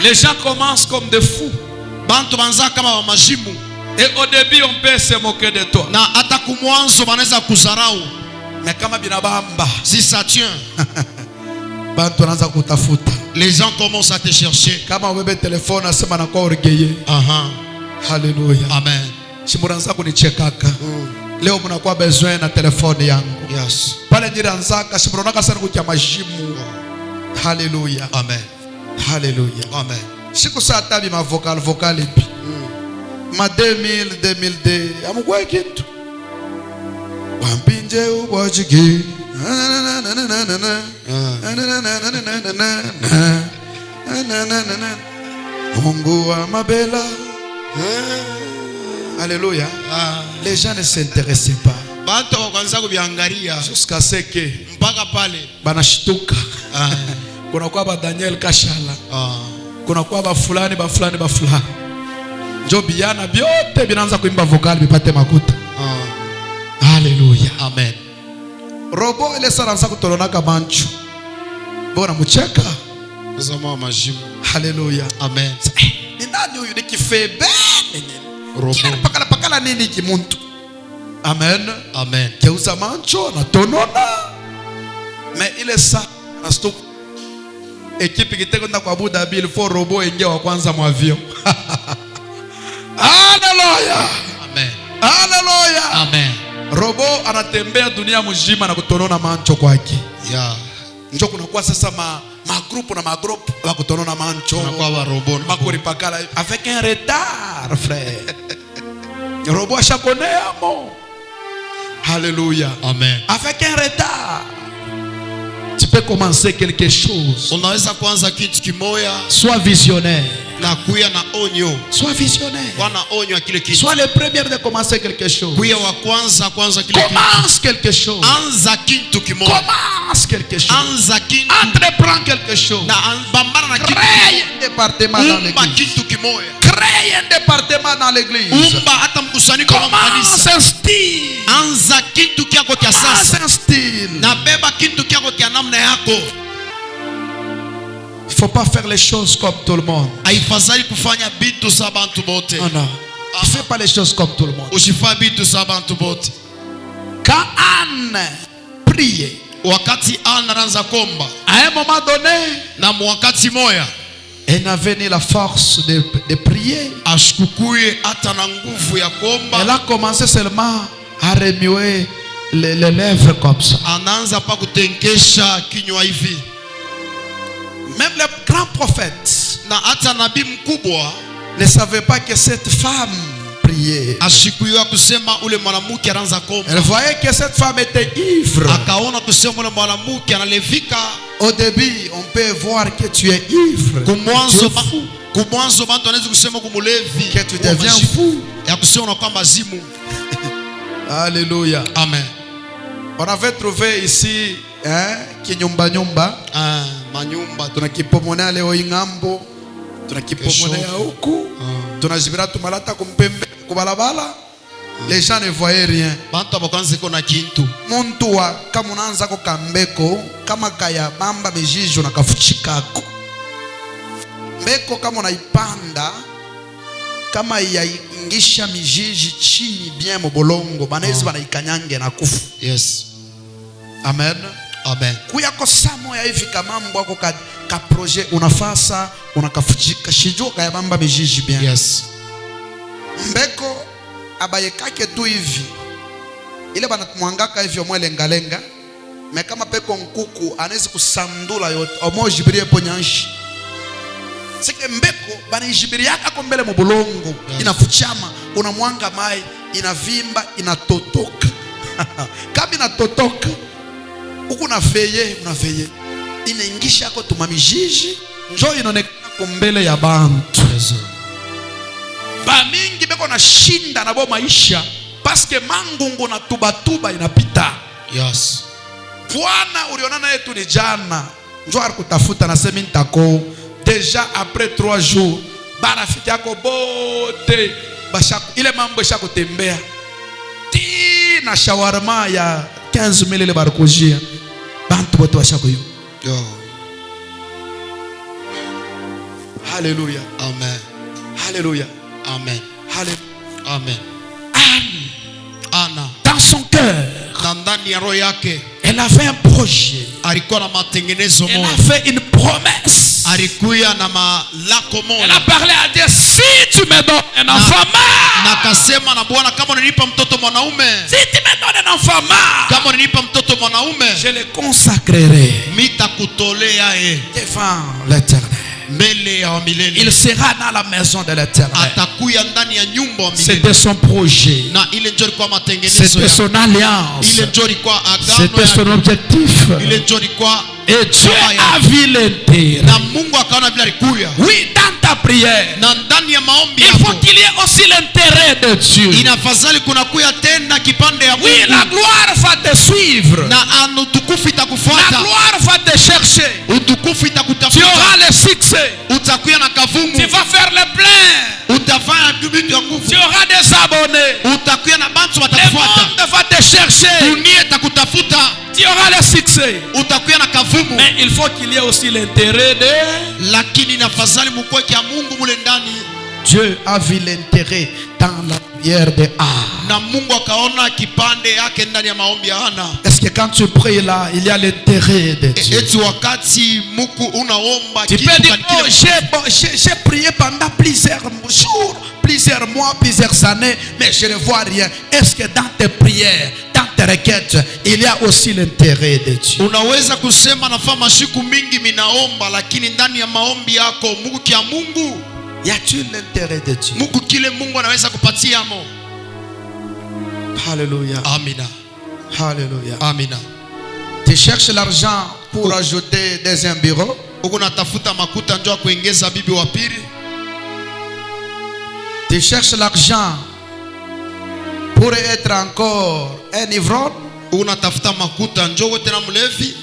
Speaker 2: Les gens commencent comme des fous.
Speaker 1: Bantu banza kama wa majimu.
Speaker 2: Et au début on peut se moquer de toi.
Speaker 1: Na hata kumwanzo banaweza kuzarau.
Speaker 2: Mais kama binabamba.
Speaker 1: Si ça tient.
Speaker 2: Bantu wanaanza kutafuta.
Speaker 1: Les gens commencent à te chercher.
Speaker 2: Kama wewe telefone asema na kwa orgueilleux. Hallelujah.
Speaker 1: Amen.
Speaker 2: Simuranza kunichekaka. Leo mnakuwa besoin na telefone yangu.
Speaker 1: Yes.
Speaker 2: Pale jiranzaka simuronaka sana kutia majimu. Hallelujah.
Speaker 1: Amen.
Speaker 2: Hallelujah.
Speaker 1: Amen.
Speaker 2: Siku saa tabi ma vocal ipi. Ma 2000 2002 amugwa kitu. Wampinje ubojigi. Mungu wa mabela. Alléluia. Les gens ne s'intéressaient pas. Bantu wakaanza kuviangalia
Speaker 1: jusqu'à ce que
Speaker 2: mpaka pale
Speaker 1: banashtuka. Kuna kwa ba Daniel Kashala. Kuna kwa ba fulani. Njo biana byote binaanza kuimba vocal bipate makuta. Hallelujah.
Speaker 2: Amen.
Speaker 1: Robo ile saranza kutolonaka manchu. Bona mucheka.
Speaker 2: Zama majimu.
Speaker 1: Hallelujah.
Speaker 2: Amen.
Speaker 1: Ni nani huyu nikifebe?
Speaker 2: Robo.
Speaker 1: Pakala nini kimuntu? Amen.
Speaker 2: Amen.
Speaker 1: Keuza mancho na tonona. Mais ile sa na stop. Ekipi kiteko na kwa Abu Dhabi ilifo robo ingia wa kwanza mwa avion. Hallelujah.
Speaker 2: Amen.
Speaker 1: Hallelujah.
Speaker 2: Amen.
Speaker 1: Robo anatembea dunia mzima na kutonona mancho kwake.
Speaker 2: Yeah.
Speaker 1: Njo kuna kwa sasa magrupu wa kutonona mancho.
Speaker 2: Kuna kwa robo
Speaker 1: makuri pakala avec un retard frère. Robo ashakonea mo. Hallelujah.
Speaker 2: Amen.
Speaker 1: Avec un retard. Tu peux commencer quelque chose.
Speaker 2: Unaweza kuanza kitu kimoya.
Speaker 1: Sois visionnaire.
Speaker 2: Na kuya na onyo.
Speaker 1: Sois visionnaire.
Speaker 2: Kwa na onyo kile kitu.
Speaker 1: Sois le premier de commencer quelque chose.
Speaker 2: Kuya wa kwanza kile kitu.
Speaker 1: Commence quelque chose.
Speaker 2: Anza kitu kimoya.
Speaker 1: Commence quelque chose.
Speaker 2: Anza kitu.
Speaker 1: Entreprends quelque chose.
Speaker 2: Na bambana na kitu.
Speaker 1: Crée un département dans l'église.
Speaker 2: Kitu kimoya.
Speaker 1: Crée un département dans l'église.
Speaker 2: Umba hata mkusanyiko wa kanisa.
Speaker 1: Commence un style.
Speaker 2: Anza kitu kyako kya sasa.
Speaker 1: Un style.
Speaker 2: Na beba kitu kyako kya namna yako.
Speaker 1: Il ne faut pas faire les choses comme tout le monde.
Speaker 2: Haifadhali kufanya bitu za bantu bote.
Speaker 1: Non, non. Ne fais pas les choses comme tout le monde.
Speaker 2: Usifanye bitu za bantu bote.
Speaker 1: Quand Anne priait,
Speaker 2: wakati Anne anaanza komba,
Speaker 1: à un moment donné,
Speaker 2: na wakati moya,
Speaker 1: elle n'avait ni la force de prier.
Speaker 2: ashikukuye hata na nguvu ya komba.
Speaker 1: Elle a commencé seulement à remuer les lèvres comme ça.
Speaker 2: Anaanza pa kutenkesha kinywa hivi.
Speaker 1: Même les grands prophètes
Speaker 2: na hata nabii mkubwa
Speaker 1: ne savaient pas que cette femme priait.
Speaker 2: Ashikuwa kusema ule mwanamke anaanza komba.
Speaker 1: Elle voyait que cette femme était ivre.
Speaker 2: Akaona kusema ule mwanamke analevika.
Speaker 1: Au début, on peut voir que tu es ivre.
Speaker 2: Kumwanzo bantu anaweza kusema kumulevi.
Speaker 1: Que tu deviens fou.
Speaker 2: Ya kusema kwamba zimu.
Speaker 1: Alléluia.
Speaker 2: Amen.
Speaker 1: On avait trouvé ici kinyumba nyumba.
Speaker 2: Manyumba
Speaker 1: tunakipomonea leo ingambo, tunakipomonea huku, tunajibira tumalata kumpembe kubalabala. Les gens ne voyaient rien.
Speaker 2: Bantu abakanze kona kintu.
Speaker 1: Muntu wa kama unaanza ko kambeko kama kaya bamba mejijo na kafuchikako. Mbeko kama unaipanda kama yaingisha mijiji chini bien mobolongo banezi banaikanyange na kufu.
Speaker 2: Yes.
Speaker 1: Amen.
Speaker 2: Amen.
Speaker 1: Kuya kosamo ya hivi kama mambo yako ka projet unafasa unakafuchika shijo kaya bamba mijiji bien.
Speaker 2: Yes.
Speaker 1: Mbeko abayekake tu hivi ile banamwangaka hivi omwele ngalenga me kama peko nkuku anezi kusandula yote omojibirie ponyanshi sike mbeko banijibiriaka ko mbele mubulongo. Yes. Inafuchama unamwanga mai inavimba inatotoka. Kama inatotoka uku na veye inaingisha ko tumamijiji njo inonekana kumbele ya bantu.
Speaker 2: Yes.
Speaker 1: Ba mingi beko na shinda na bo maisha paske mangungu na tuba inapita.
Speaker 2: Yes.
Speaker 1: Bwana ulionana yetu ni jana njo alikutafuta na semi ntako déjà après 3 jours barafiki yako bote bashaku ile mambo ishakutembea ti na shawarma ya 15,000 ile barikujia bantu bote bashakuyo.
Speaker 2: Yo.
Speaker 1: Hallelujah.
Speaker 2: Amen.
Speaker 1: Hallelujah.
Speaker 2: Amen.
Speaker 1: Hallelujah.
Speaker 2: Amen. Anna
Speaker 1: dans son cœur,
Speaker 2: ndani ya roho yake,
Speaker 1: elle avait un projet.
Speaker 2: Alikuwa na matengenezo
Speaker 1: Elle
Speaker 2: moja.
Speaker 1: a fait une promesse.
Speaker 2: Alikuwa na malako moja.
Speaker 1: Elle a parlé à Dieu, si tu me donnes un enfant mâle.
Speaker 2: Na akasema na Bwana, kama unanipa mtoto mwanaume.
Speaker 1: Si tu me donnes un enfant mâle.
Speaker 2: Kama unanipa mtoto mwanaume.
Speaker 1: Je le consacrerai.
Speaker 2: Nitakutolea
Speaker 1: devant l'Éternel. Il sera dans la maison de l'Éternel. C'était son projet. C'était son alliance. C'était son objectif. Et Dieu a vu l'intérêt.
Speaker 2: Na Mungu akaona vile alikuya.
Speaker 1: Oui, dans ta prière,
Speaker 2: Na ndani ya maombi
Speaker 1: il faut qu'il y ait aussi l'intérêt de Dieu.
Speaker 2: inafadhali kunakuya tena kipande ya Mungu.
Speaker 1: Oui, la gloire va te suivre.
Speaker 2: Na utukufu
Speaker 1: La
Speaker 2: itakufuata.
Speaker 1: gloire va te chercher.
Speaker 2: Utukufu
Speaker 1: Tu
Speaker 2: itakutafuta.
Speaker 1: auras le succès.
Speaker 2: Utakuya na kavumu.
Speaker 1: Tu vas faire le plein.
Speaker 2: Utafanya vitu ya nguvu.
Speaker 1: Tu auras des abonnés.
Speaker 2: Utakuya na bantu
Speaker 1: Le
Speaker 2: watakufuata.
Speaker 1: monde va te chercher.
Speaker 2: Dunia itakutafuta.
Speaker 1: Tu auras le succès.
Speaker 2: Utakuya na kavumu.
Speaker 1: Mais il faut qu'il y ait aussi l'intérêt de...
Speaker 2: Lakini nafadhali mkweke ya Mungu mule ndani.
Speaker 1: Dieu a vu l'intérêt dans la prière de Anne.
Speaker 2: Na Mungu akaona kipande yake ndani ya maombi ya Hana.
Speaker 1: Est-ce que quand tu pries là, il y a l'intérêt de Dieu?
Speaker 2: Eti wakati Mungu unaomba
Speaker 1: Tu
Speaker 2: kitu
Speaker 1: peux dire,
Speaker 2: kanikile
Speaker 1: oh, j'ai prié pendant plusieurs jours, plusieurs mois, plusieurs années, mais je ne vois rien. Est-ce que dans tes prières, dans tes requêtes, il y a aussi l'intérêt de Dieu?
Speaker 2: unaweza kusema nafaa mashiku mingi minaomba, lakini ndani ya maombi yako Mungu kia Mungu,
Speaker 1: Y a-t-il l'intérêt de Dieu?
Speaker 2: Mungu kile Mungu anaweza kupatiamo.
Speaker 1: Alléluia.
Speaker 2: Amina.
Speaker 1: Alléluia.
Speaker 2: Amina.
Speaker 1: Tu cherches l'argent pour ajouter dans un bureau.
Speaker 2: Uko natafuta makuta njoo kuongeza bibi wa pili.
Speaker 1: Tu cherches l'argent pour être encore un ivrogne.
Speaker 2: Uko natafuta makuta njoo tena mlevi.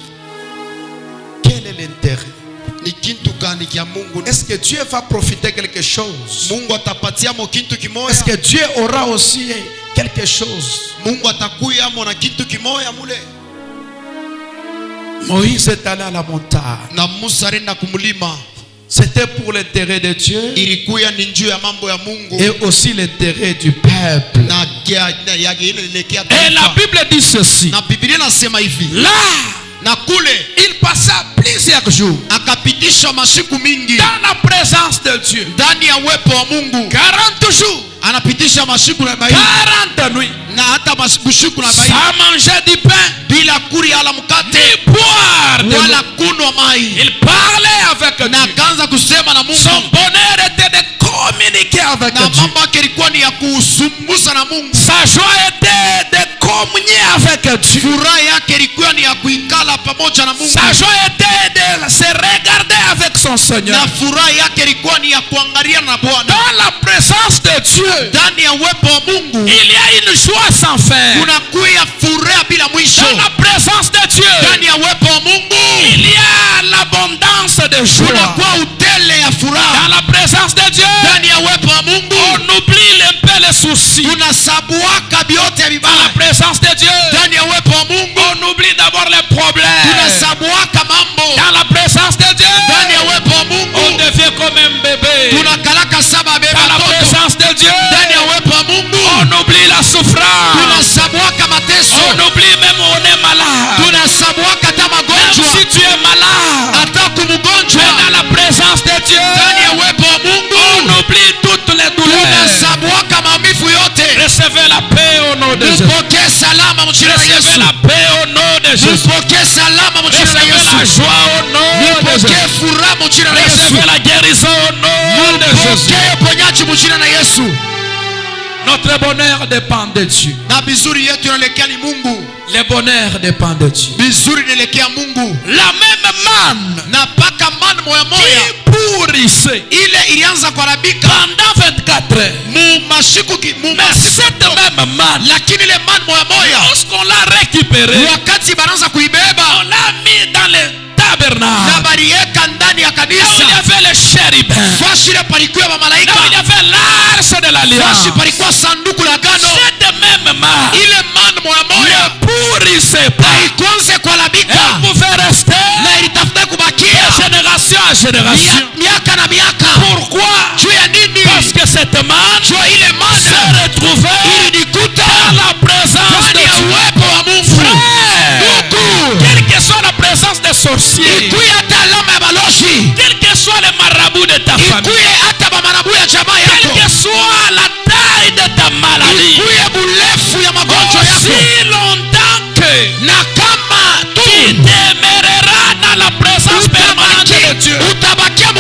Speaker 1: Quel est l'intérêt?
Speaker 2: Ni kintu gani kia Mungu?
Speaker 1: Est-ce que Dieu va profiter quelque chose?
Speaker 2: Mungu atapatiamo kintu kimoya.
Speaker 1: Est-ce que Dieu aura aussi quelque chose?
Speaker 2: Mungu atakuyamo na kintu kimoya mule.
Speaker 1: Moïse est allé à la montagne.
Speaker 2: Na Musa renda kumulima.
Speaker 1: C'était pour l'intérêt de Dieu
Speaker 2: Ilikuya ni njuu ya mambo ya Mungu.
Speaker 1: et aussi l'intérêt du peuple.
Speaker 2: Na yake ile elekea
Speaker 1: Et la
Speaker 2: taifa.
Speaker 1: Bible dit ceci.
Speaker 2: Na Biblia nasema hivi.
Speaker 1: Là,
Speaker 2: Na kule
Speaker 1: il passa plusieurs jours
Speaker 2: akapitisha masiku mingi
Speaker 1: dans la présence de Dieu.
Speaker 2: ndani ya uwepo wa Mungu.
Speaker 1: 40 jours,
Speaker 2: Anapitisha masiku na baini
Speaker 1: 40 nuits,
Speaker 2: na hata masiku na baini
Speaker 1: sans manger du pain,
Speaker 2: bila kuri ala mkate
Speaker 1: ni boire de
Speaker 2: wala
Speaker 1: l'eau.
Speaker 2: kunwa mai.
Speaker 1: Il parlait avec
Speaker 2: Na
Speaker 1: Dieu.
Speaker 2: akaanza kusema na
Speaker 1: Son
Speaker 2: Mungu.
Speaker 1: bonheur était de communiquer avec
Speaker 2: Na
Speaker 1: Dieu.
Speaker 2: mambo yake ilikuwa ni ya kusumbusa na Mungu.
Speaker 1: Sa joie était de communier avec Dieu.
Speaker 2: Furaha yake ilikuwa ni ya kuikala pamoja na Mungu.
Speaker 1: Sa joie était de se regarder avec son Seigneur.
Speaker 2: Na furaha yake ilikuwa ni ya kuangalia na Bwana.
Speaker 1: Dans la présence de Dieu,
Speaker 2: Ndani ya uwepo wa Mungu
Speaker 1: il y a une joie sans fin.
Speaker 2: kunakuya furaha bila mwisho.
Speaker 1: Dans la présence de Dieu,
Speaker 2: Ndani ya uwepo wa Mungu
Speaker 1: il y a l'abondance de joie.
Speaker 2: kunakuwa utele ya furaha.
Speaker 1: Dans la présence de Dieu,
Speaker 2: Ndani ya uwepo wa Mungu
Speaker 1: on oublie un peu les soucis.
Speaker 2: tunasabuaka vyote
Speaker 1: Dans la
Speaker 2: vibaya.
Speaker 1: présence de Dieu,
Speaker 2: Ndani ya uwepo wa Mungu
Speaker 1: on oublie d'abord les problèmes.
Speaker 2: tunasabuaka mambo.
Speaker 1: Dans la présence de Dieu,
Speaker 2: Ndani ya uwepo wa
Speaker 1: on
Speaker 2: Mungu
Speaker 1: devient comme un bébé.
Speaker 2: tunakalaka saba beba
Speaker 1: Dans la
Speaker 2: toto.
Speaker 1: présence de Dieu,
Speaker 2: Ndani ya uwepo wa Mungu
Speaker 1: on oublie la souffrance.
Speaker 2: tunasabuaka mateso.
Speaker 1: On oublie même on est malade.
Speaker 2: Tunasabuaka hata
Speaker 1: Même
Speaker 2: magonjwa.
Speaker 1: si tu es malade,
Speaker 2: Hata kumgonjwa.
Speaker 1: mais dans la présence de Dieu,
Speaker 2: Ndani ya uwepo wa Mungu
Speaker 1: on oublie toutes les douleurs.
Speaker 2: tunasabuaka maumivu yote.
Speaker 1: Recevez la paix au nom de Jésus.
Speaker 2: Mpokee salama mjina la
Speaker 1: Recevez
Speaker 2: Yesu.
Speaker 1: la paix au nom de Jésus.
Speaker 2: Mpokee salama mjina la
Speaker 1: Recevez la
Speaker 2: Yesu.
Speaker 1: joie au nom de Jésus.
Speaker 2: Mpokee furaha mjina la Yesu.
Speaker 1: Recevez la guérison au nom de Jésus.
Speaker 2: Mpokee uponyaji mjina la Yesu.
Speaker 1: Notre bonheur dépend de Dieu.
Speaker 2: Na bizuri yetu inaelekea ni Mungu.
Speaker 1: Le bonheur dépend de Dieu.
Speaker 2: Bizuri inaelekea Mungu.
Speaker 1: La même manne
Speaker 2: Na paka man moya moya
Speaker 1: qui pourrissait
Speaker 2: ile ilianza kuharibika
Speaker 1: pendant 24 heures.
Speaker 2: mu mashiku
Speaker 1: Mais cette même manne,
Speaker 2: lakini ile man moya moya
Speaker 1: lorsqu'on l'a récupérée,
Speaker 2: wakati banaanza
Speaker 1: on
Speaker 2: kuibeba
Speaker 1: l'a mis dans le
Speaker 2: na
Speaker 1: tabernacle.
Speaker 2: baliweka ndani ya
Speaker 1: Là où il y
Speaker 2: kanisa.
Speaker 1: avait les chérubins.
Speaker 2: Fashi ile palikuwa
Speaker 1: Là où il y
Speaker 2: mamalaika.
Speaker 1: avait l'arche de l'alliance.
Speaker 2: Fashi palikuwa sanduku la agano.
Speaker 1: Cette même manne
Speaker 2: Ile man moya moya
Speaker 1: ne pourrissait pas.
Speaker 2: haikuanze kuharibika
Speaker 1: Elle pouvait rester
Speaker 2: na ilitafuta kubakia
Speaker 1: génération à génération.
Speaker 2: miaka na miaka.
Speaker 1: Pourquoi?
Speaker 2: Juu ya nini?
Speaker 1: Parce que cette manne
Speaker 2: Juu ile
Speaker 1: se
Speaker 2: man
Speaker 1: retrouvait
Speaker 2: ilinikuta
Speaker 1: dans la présence
Speaker 2: ndani ya
Speaker 1: de Dieu.
Speaker 2: uwepo wa Mungu.
Speaker 1: Frère,
Speaker 2: Mungu
Speaker 1: quelle que soit la présence des sorciers,
Speaker 2: ikuye hata alama ya balozi,
Speaker 1: quel que soit les marabouts de ta famille,
Speaker 2: ikuye hata bamarabu ya jamaa
Speaker 1: quelle
Speaker 2: yako,
Speaker 1: que soit la taille de ta maladie,
Speaker 2: ikuye burefu ya magonjwa
Speaker 1: aussi
Speaker 2: yako,
Speaker 1: longtemps que
Speaker 2: na kama
Speaker 1: tu demeureras dans la présence permanente de Dieu,
Speaker 2: utabakia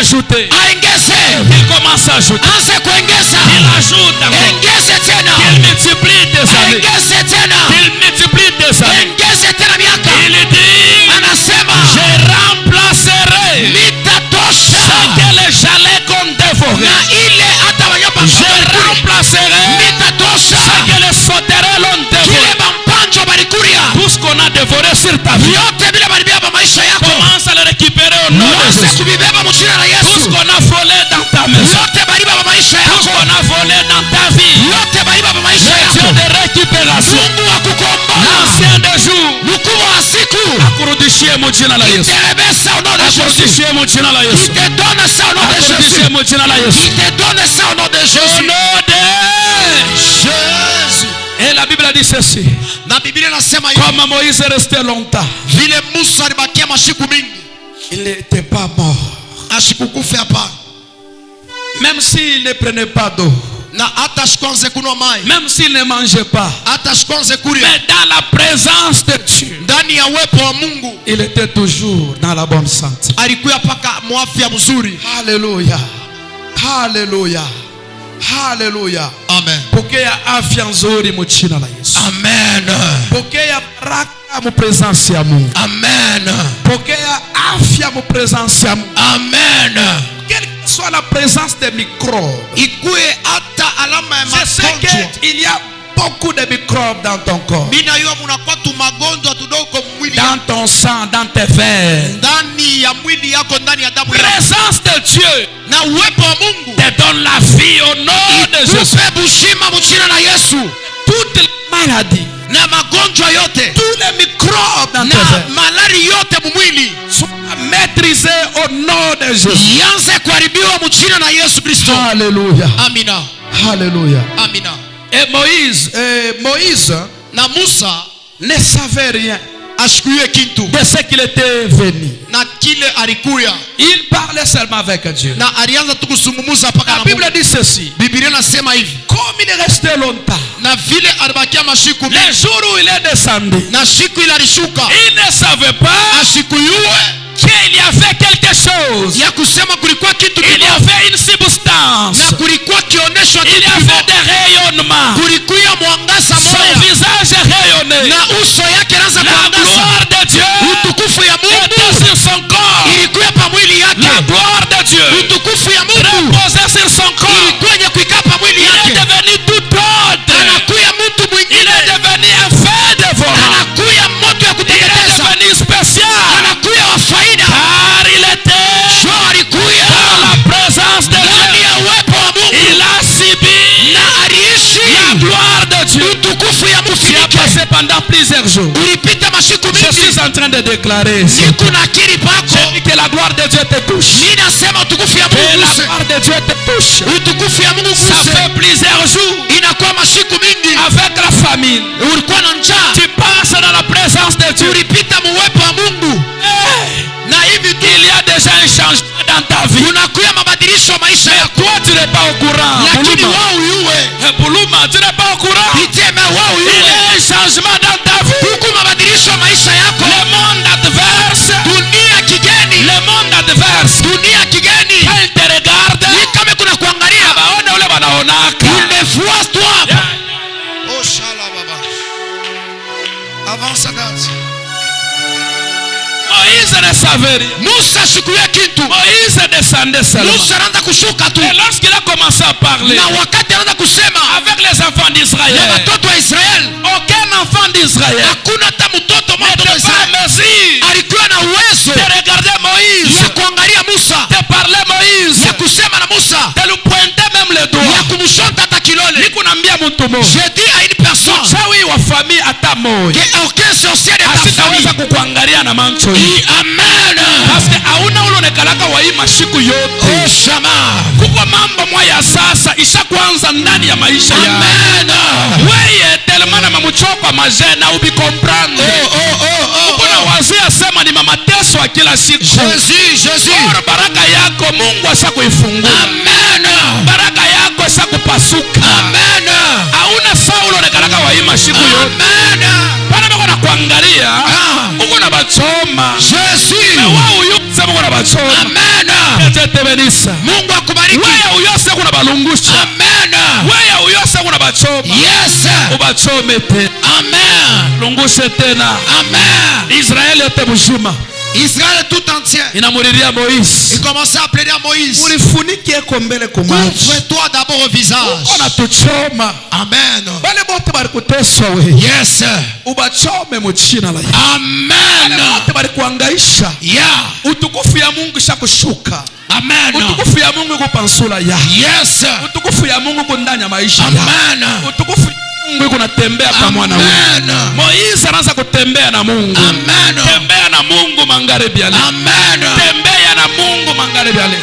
Speaker 2: ajouter.
Speaker 3: Aongeze.
Speaker 2: Il commence à ajouter.
Speaker 3: Anza kuongeza.
Speaker 2: Il ajoute encore.
Speaker 3: Ongeze tena.
Speaker 2: Il multiplie des années.
Speaker 3: Ongeze tena.
Speaker 2: Il multiplie des années.
Speaker 3: Ongeze tena miaka.
Speaker 2: Il dit,
Speaker 3: Anasema
Speaker 2: je remplacerai
Speaker 3: nitatosha
Speaker 2: ce que les jalets ont dévoré.
Speaker 3: na ile hata wanyama
Speaker 2: Je remplacerai
Speaker 3: nitatosha
Speaker 2: ce que les sauterelles ont dévoré.
Speaker 3: kile bampanjo balikuria
Speaker 2: Tout ce qu'on a dévoré sur ta vie,
Speaker 3: vyote vile balibeba maisha yako
Speaker 2: commence à le récupérer au nom de
Speaker 3: uanze
Speaker 2: Jésus.
Speaker 3: kubibeba mu jina la
Speaker 2: Tout ce
Speaker 3: Yesu.
Speaker 2: qu'on a volé dans ta maison,
Speaker 3: Vyote balibeba maisha
Speaker 2: tout ce
Speaker 3: yako,
Speaker 2: qu'on a volé dans ta vie,
Speaker 3: vyote balibeba maisha
Speaker 2: le Dieu
Speaker 3: yako.
Speaker 2: de récupération,
Speaker 3: Mungu wa kukomboa,
Speaker 2: l'ancien des jours,
Speaker 3: mkubwa wa siku,
Speaker 2: akurudishie mu jina la Yesu.
Speaker 3: iterebesa au nom de Jésus.
Speaker 2: Akurudishie mu jina la Yesu.
Speaker 3: Itedone ça au nom de Jésus.
Speaker 2: Akurudishie mu jina la Yesu.
Speaker 3: Itedone ça au nom de
Speaker 2: Au
Speaker 3: Jésus.
Speaker 2: nom de
Speaker 3: Jésus.
Speaker 2: Et la Bible a dit ceci.
Speaker 3: Na Biblia inasema hivi,
Speaker 2: Comme Moïse est resté longtemps,
Speaker 3: vile Musa alibakia mashiku mingi,
Speaker 1: Il n'était pas mort.
Speaker 3: ashikukufe hapa,
Speaker 2: même s'il ne prenait pas d'eau,
Speaker 3: na hata ashikwanze kunwa mai,
Speaker 2: même s'il ne mangeait pas,
Speaker 3: hata ashikwanze kuria,
Speaker 2: mais dans la présence de Dieu,
Speaker 3: ndani ya uwepo wa Mungu
Speaker 1: Il était toujours dans la bonne santé.
Speaker 3: alikuwa paka mwafya mzuri.
Speaker 1: Alléluia. Alléluia. Alléluia.
Speaker 3: Amen.
Speaker 2: pokea afya nzuri mu jina la Yesu.
Speaker 3: Amen.
Speaker 2: Pokea baraka mu presence ya Mungu.
Speaker 3: Amen.
Speaker 2: Pokea afya mu presence ya Mungu.
Speaker 3: Amen.
Speaker 2: Quelle que soit la présence des microbes,
Speaker 3: Ikue hata alama ya
Speaker 2: je sais
Speaker 3: magonjwa.
Speaker 2: qu'il y a beaucoup de microbes dans ton corps,
Speaker 3: Mina yua munakuwa tu magonjwa tudogo mwili
Speaker 2: dans ton sang, dans tes veines.
Speaker 3: ndani ya mwili yako, ndani ya damu yako,
Speaker 2: Présence de Dieu
Speaker 3: na uwepo wa Mungu
Speaker 2: te donne la vie au nom de Jésus.
Speaker 3: upe bushima mchina na Yesu.
Speaker 2: Toutes les maladies,
Speaker 3: Na magonjwa yote
Speaker 2: tous les microbes dans tes
Speaker 3: na
Speaker 2: veines
Speaker 3: malari yote mumwili
Speaker 2: soient maîtrisés au nom de Jésus.
Speaker 3: yanze kuharibiwa mchina na Yesu Kristo.
Speaker 1: Alléluia.
Speaker 3: Amina.
Speaker 1: Alléluia.
Speaker 3: Amina.
Speaker 2: Et Moïse
Speaker 3: Na Musa
Speaker 2: ne savait rien
Speaker 3: ashikuye kintu
Speaker 2: de ce qu'il était venu.
Speaker 3: na kile alikuya,
Speaker 2: Il parlait seulement avec Dieu.
Speaker 3: na alianza tu kusungumuza paka
Speaker 2: La
Speaker 3: na
Speaker 2: Bible
Speaker 3: Mungu.
Speaker 2: dit ceci.
Speaker 3: Biblia nasema hivi,
Speaker 2: Comme il est resté longtemps,
Speaker 3: na vile alibakia mashiku mingi,
Speaker 2: les jours où il est descendu,
Speaker 3: na shiku ile alishuka
Speaker 2: il ne savait pas
Speaker 3: ashikuyue
Speaker 2: qu'il y avait quelque chose.
Speaker 3: ya kusema kulikuwa kitu
Speaker 2: Il y
Speaker 3: kidogo,
Speaker 2: avait une substance.
Speaker 3: na kulikuwa kionesho
Speaker 2: Il y
Speaker 3: kitu
Speaker 2: avait
Speaker 3: kidogo,
Speaker 2: des rayonnements.
Speaker 3: kulikuya mwangaza
Speaker 2: Son
Speaker 3: moya
Speaker 2: visage rayonnait.
Speaker 3: na uso yake naanza
Speaker 2: La
Speaker 3: kuangaza.
Speaker 2: gloire de Dieu
Speaker 3: Utukufu ya
Speaker 2: était
Speaker 3: Mungu
Speaker 2: sur son corps.
Speaker 3: ilikuya pa mwili
Speaker 2: La
Speaker 3: yake.
Speaker 2: gloire de Dieu
Speaker 3: Utukufu ya Mungu
Speaker 2: reposait sur son corps.
Speaker 3: ilikuwa yenye kuikaa pa mwili
Speaker 2: Il est
Speaker 3: yake.
Speaker 2: devenu tout autre.
Speaker 3: Anakuya mtu
Speaker 2: Il
Speaker 3: mwingine,
Speaker 2: est devenu un feu dévorant.
Speaker 3: anakuya moto ya
Speaker 2: Il est
Speaker 3: kuteketeza,
Speaker 2: devenu spécial.
Speaker 3: anakuya wa faida.
Speaker 2: Car il était
Speaker 3: Jo alikuya
Speaker 2: dans la présence de
Speaker 3: ndani
Speaker 2: Dieu.
Speaker 3: ya uwepo wa Mungu
Speaker 2: Il a subi
Speaker 3: na aliishi
Speaker 2: la gloire de Dieu.
Speaker 3: utukufu ya
Speaker 2: Tu as
Speaker 3: mfinike.
Speaker 2: passé pendant plusieurs jours.
Speaker 3: Ulipita mashiku
Speaker 2: Je suis
Speaker 3: mingi,
Speaker 2: en train de déclarer ici.
Speaker 3: kuna akili pako.
Speaker 2: J'ai dit que la gloire de Dieu te touche.
Speaker 3: Nini asema utukufu ya
Speaker 2: Que
Speaker 3: Mungu
Speaker 2: la
Speaker 3: guse.
Speaker 2: gloire de Dieu te touche.
Speaker 3: Utukufu ya Mungu
Speaker 2: Ça
Speaker 3: guse.
Speaker 2: fait plusieurs jours
Speaker 3: Inakuwa mashiku mingi,
Speaker 2: avec la famine.
Speaker 3: ulikuwa na njaa,
Speaker 2: Tu passes dans la présence de Dieu.
Speaker 3: ulipita muwepo wa Mungu,
Speaker 2: Eh,
Speaker 3: na hivi tu
Speaker 2: il y a déjà un changement dans ta vie.
Speaker 3: unakuya mabadilisho ya maisha
Speaker 2: Mais
Speaker 3: yako,
Speaker 2: toi, tu n'es pas au courant.
Speaker 3: lakini
Speaker 2: Buluma.
Speaker 3: wao uyuwe
Speaker 2: Buluma, tu n'es pas au courant.
Speaker 3: iteme wao
Speaker 2: Il y
Speaker 3: uyuwe
Speaker 2: a un changement dans ta vie.
Speaker 3: huku mabadilisho ya maisha yako.
Speaker 2: Le monde adverse,
Speaker 3: Dunia kigeni,
Speaker 2: le monde adverse,
Speaker 3: dunia kigeni
Speaker 2: quand il te regarde,
Speaker 3: ni kama kuna kuangalia,
Speaker 2: baone ule wanaonaka.
Speaker 3: umefuas tu hapa.
Speaker 2: Yeah.
Speaker 3: Oh shala baba, avança gati.
Speaker 2: Moïse ne savait rien.
Speaker 3: Musa shikuye kintu,
Speaker 2: Moïse descendait seulement.
Speaker 3: Musa anaanza kushuka tu,
Speaker 2: Et lorsqu'il a commencé à parler
Speaker 3: na wakati anaanza kusema
Speaker 2: avec les enfants
Speaker 3: na
Speaker 2: d'Israël,
Speaker 3: watoto wa Israeli,
Speaker 2: aucun enfant d'Israël
Speaker 3: hakuna hata mtoto mmoja wa
Speaker 2: n'était pas
Speaker 3: Israeli
Speaker 2: en mesure
Speaker 3: alikuwa na uwezo
Speaker 2: de regarder Moïse,
Speaker 3: ya kuangalia Musa,
Speaker 2: de parler Moïse,
Speaker 3: ya kusema na Musa,
Speaker 2: de lui pointer même le
Speaker 3: ya
Speaker 2: doigt.
Speaker 3: kumshota hata kilole.
Speaker 2: Nikunambia mtu mmoja,
Speaker 3: Je dis à une personne
Speaker 2: mchawi wa famille hata moja
Speaker 3: que aucun sorcier de ta
Speaker 2: asitaweza
Speaker 3: famille.
Speaker 2: kukuangalia na macho hii,
Speaker 3: Amen.
Speaker 2: parce que hauna ule unekalaka wa hii mashiku yote.
Speaker 3: Oh shama.
Speaker 2: Kuko mambo moya sasa isha kwanza ndani ya maisha ya
Speaker 3: Amen.
Speaker 2: weye telemana mamuchokwa majena ubikomprendre. Kuna wazia sema ni mateso ya kila siku.
Speaker 3: Jésus.
Speaker 2: Ora baraka yako Mungu ashakuifungua.
Speaker 3: Amen.
Speaker 2: Baraka yako ashakupasuka.
Speaker 3: Amen.
Speaker 2: Hauna Saulo unekalaka wa hii mashiku yote.
Speaker 3: Amen.
Speaker 2: Bana bako na kuangalia. Uko na bachoma.
Speaker 3: Jésus.
Speaker 2: Na wao yuko sema uko na bachoma.
Speaker 3: Amen.
Speaker 2: Ete una balungusha.
Speaker 3: Amen.
Speaker 2: Wewe uyose una bachoma.
Speaker 3: Yes.
Speaker 2: Ubachome tena.
Speaker 3: Amen.
Speaker 2: Lungushe tena.
Speaker 3: Amen.
Speaker 2: Israeli yote mzima.
Speaker 3: Israël tout entier.
Speaker 2: Inamuriria Moïse.
Speaker 3: Il commençait à appeler à Moïse.
Speaker 2: Ulifunike kombele kumaji.
Speaker 3: Couvre-toi d'abord au visage.
Speaker 2: Ona tuchoma.
Speaker 3: Amen.
Speaker 2: Bale bote bari kuteswa we.
Speaker 3: Yes.
Speaker 2: Ubachome mu jina la Yesu.
Speaker 3: Amen.
Speaker 2: Bale bote bari kuangaisha.
Speaker 3: Yeah.
Speaker 2: Utukufu ya Mungu shakushuka.
Speaker 3: Amen.
Speaker 2: Utukufu ya Mungu kupansula ya.
Speaker 3: Yes.
Speaker 2: Utukufu ya Mungu kundanya maisha ya.
Speaker 3: Amen.
Speaker 2: Utukufu Mungu kunatembea kama na wewe. Moïse anaanza kutembea na Mungu.
Speaker 3: Amen.
Speaker 2: Tembea na Mungu magharibi ya leo.
Speaker 3: Amen.
Speaker 2: Tembea na Mungu magharibi ya leo.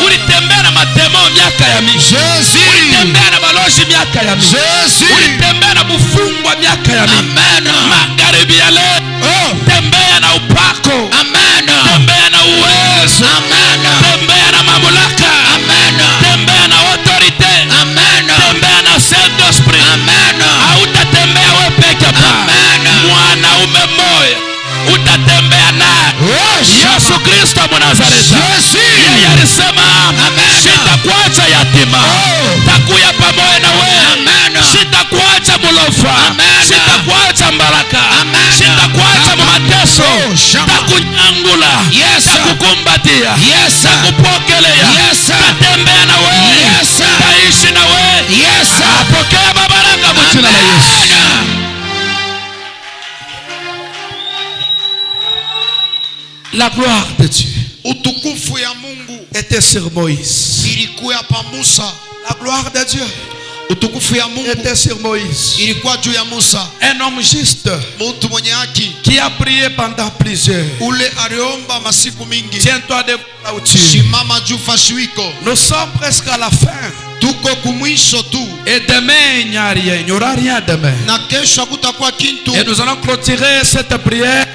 Speaker 2: Ulitembea na matemo miaka ya mingi.
Speaker 3: Jésus.
Speaker 2: Ulitembea na balozi miaka ya mingi.
Speaker 3: Jésus.
Speaker 2: Ulitembea na bufungwa miaka ya mingi.
Speaker 3: Amen.
Speaker 2: Magharibi ya leo.
Speaker 3: Oh.
Speaker 2: Tembea na upako.
Speaker 3: Amen.
Speaker 2: Tembea na uwezo.
Speaker 3: Amen.
Speaker 2: Tembea na mamlaka.
Speaker 3: Amen.
Speaker 2: Tembea na autorite.
Speaker 3: Amen.
Speaker 2: Tembea na Saint-Esprit.
Speaker 3: Amen.
Speaker 2: Hautatembea wewe peke yako.
Speaker 3: Amen.
Speaker 2: Mwanaume mmoja utatembea naye. Yesu Kristo wa Nazareti. Yeye alisema, sitakuacha yatima. Takuya pamoja na wewe. Sitakuacha mulofa. Sitakuacha mbaraka. Sitakuacha mateso. Takunyangula. Takukumbatia. Takupokelea. Tatembea na wewe. Taishi na wewe. Pokea baraka kwa jina la Yesu. La gloire de Dieu
Speaker 3: Utukufu ya Mungu
Speaker 2: était sur Moïse.
Speaker 3: ilikuwa pa Musa.
Speaker 2: La gloire de Dieu
Speaker 3: Utukufu ya Mungu
Speaker 2: était sur Moïse.
Speaker 3: ilikuwa juu ya Musa.
Speaker 2: Un homme juste
Speaker 3: Mtu mwenye haki
Speaker 2: qui a prié pendant plusieurs.
Speaker 3: ule aliomba masiku mingi.
Speaker 2: Tiens-toi debout là où tu es.
Speaker 3: Simama juu fashwiko.
Speaker 2: Nous sommes presque à la fin.
Speaker 3: Tuko kumwisho tu.
Speaker 2: Et demain, il n'y a rien. Il n'y aura rien demain.
Speaker 3: Na kesho kutakuwa kintu.
Speaker 2: Et nous allons clôturer cette prière.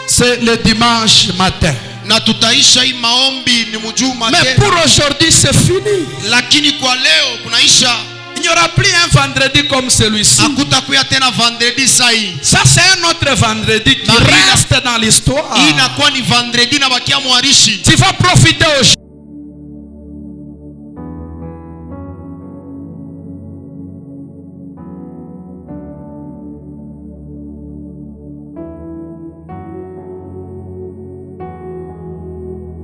Speaker 2: C'est le dimanche matin.
Speaker 3: Na tutaisha hii maombi ni mjuma
Speaker 2: Mais pour aujourd'hui, c'est fini.
Speaker 3: Lakini kwa leo kunaisha.
Speaker 2: Il n'y aura plus un vendredi comme celui-ci.
Speaker 3: Hakutakuwa tena vendredi sai.
Speaker 2: Ça, c'est un autre vendredi qui reste dans l'histoire.
Speaker 3: Inakuwa ni vendredi na bakia mwarishi.
Speaker 2: Tu vas profiter aujourd'hui.